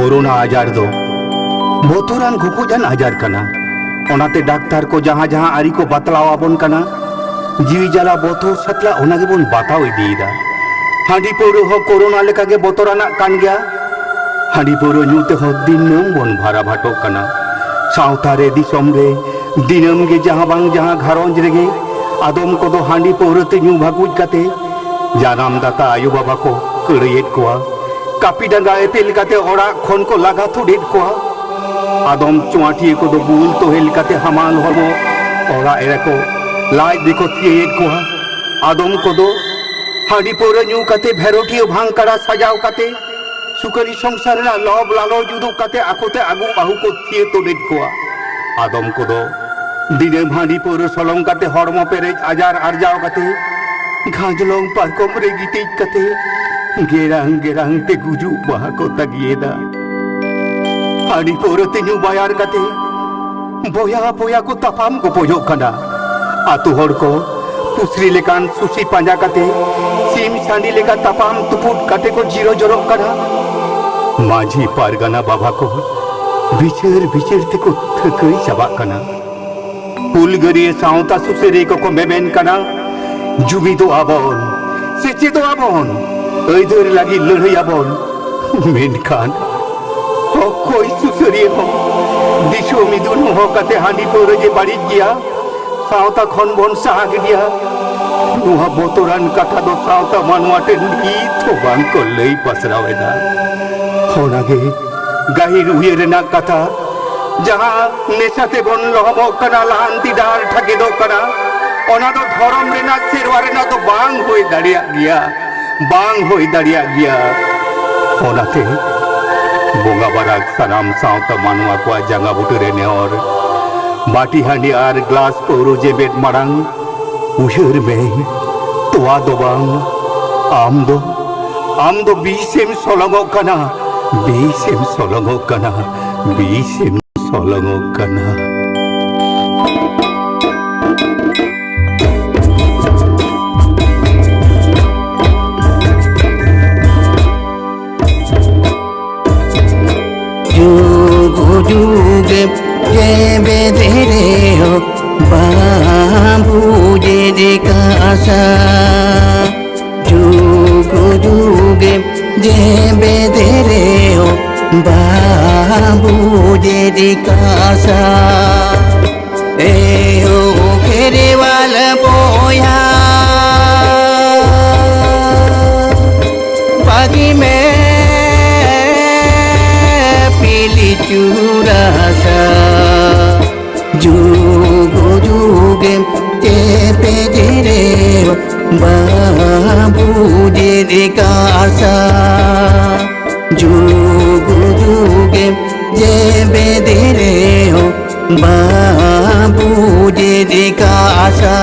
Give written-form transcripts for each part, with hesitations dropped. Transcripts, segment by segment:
corona आजार दो बोतरान घुकुजान आजार कना ओनाते डाक्तार को जहां जहां आरी को बतलाव आबन कना जीवी जाला बोतोर सतला ओनागे बोन बाताव इदीदा हांडी पौरो हो कोरोना लेका गे बोतराना कान गया हांडी पौरो न्यूते हो दिनम बोन भारा भाटो कना सावता रे दिसम रे दिनम गे जहां बांग जहां घरोंज रेगे आदम को दो हांडी पौरो ते न्यू भागुज काते जानाम दाता आयु बाबा को कड़ेत कोआ कापी डंगा एतेल काते ओड़ा खन को लागा थुडेत कोआ आदम चुआठी को दो बुल तो हेल काते हमाल होमो ओड़ा एरे को लाज देखो तिएत कोआ आदम को दो हांडी पौरो न्यू काते भेरोटियो भांग कड़ा सजाव काते सुकरी संसार ना लब लालो जुदु काते आकोते आगु बाहु को थिए तोडेत कोआ आदम को दो दिने हांडी पौरो सलम काते हड़मो पेरेज आजार आरजाव काते घाजलों पारकोम रे गितेज काते गेरांग गेरांग ते गुजु बाहा को तगिएदा हांडी पौरो ते न्यू बायार काते बोया बोया को तापाम को पोजो कना आतु हड़ को पुसरी लेकान सुसी पांजा काते सीम सांडी लेका तापाम तुपुट काते को जीरो जोरो कना माझी पारगाना बाबा को बिचर बिचर ते को थकई चाबा कना पुलगरिए सावता सुसेरे को मेमेन कना जुमी तो आबन सेचे तो आबन ऐदर लगी लड़ई आबन मेनखान कोई सुसरिए हो दिशो मिदुन हो काते हांडी पौरो जे बाड़ी गया सावता खन बन साग गया नुहा बोतरान कथा दो सावता मानवाटे नी तो बांग को लई पसरावेदा होनागे गाहिर उयरेना कथा जहां नेशाते बन लहमो कना लांती डार ठगे दो कना ओना दो धरम रेना सेरवा रेना तो बांग होई दाड़िया गया ओनाते बोंगा बाराग सनाम सावता मानवा को जांगा बुटरे ने और बाटी हांडी आर ग्लास पौरो जे बेट मारांग उहर में तोआ दो बांग आम दो बीसेम सोलंगो कना बीसेम सोलंगो कना जुगे जे बेदरे हो बाबू जे कासा जुगे जे बेदरे हो बाबू जे कासा ए हो घेरे वाला बोया बागी में चूरासा जुगे तेपे जेरे बाबू जे कासा जुगे जे बेदरे हो बाबू जे कासा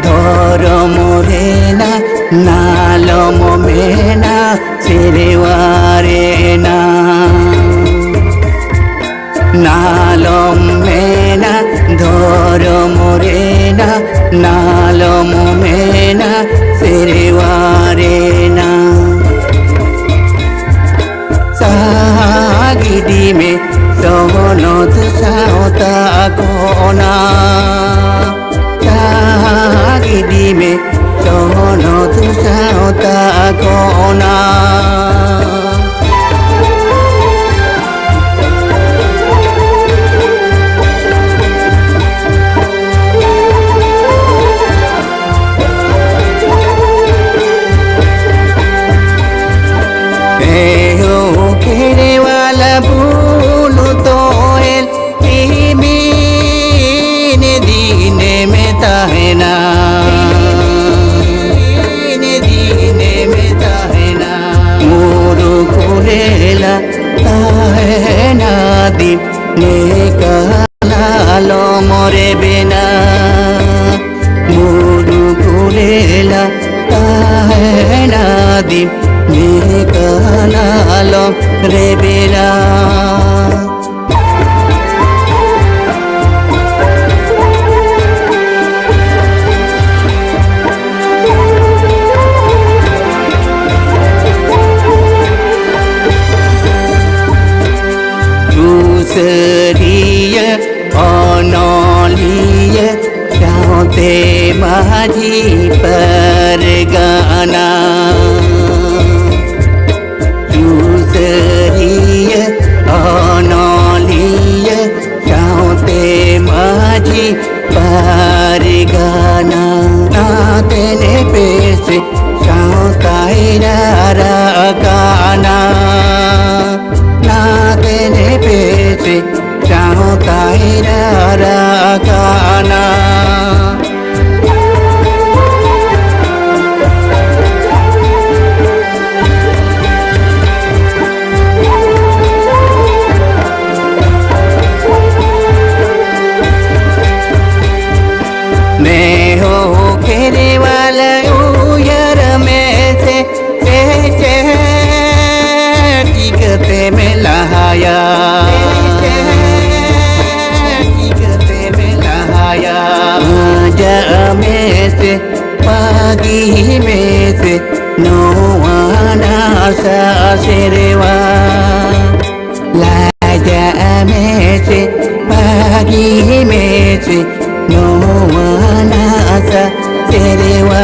धरम रेना नालम मेना सेरेवारेना नालम मेना धरम रेना नालम मेना सेरेवारेना सागिदी में सोनत सावता कोना गिदी में सोनो तू सावता कोना घेरे वाला भूल तो दीने में ताहना मोरू कुलेला ताहना दिन ने काला मोरे बिना मोरू कुलेला ताहना दिन Nekanalo rebera Seria onolia Saute maji pergana Seria onolia Saute maji pergana Natene pese Sautai raragana Natene pese Sautai raragana मैं हो घेरे वाला उयर में से टिकते में लहाया टिकते में लहाया जा में से पागी में से नोवाना सा शेरवा लाजा में से पागी में से No one asa serewa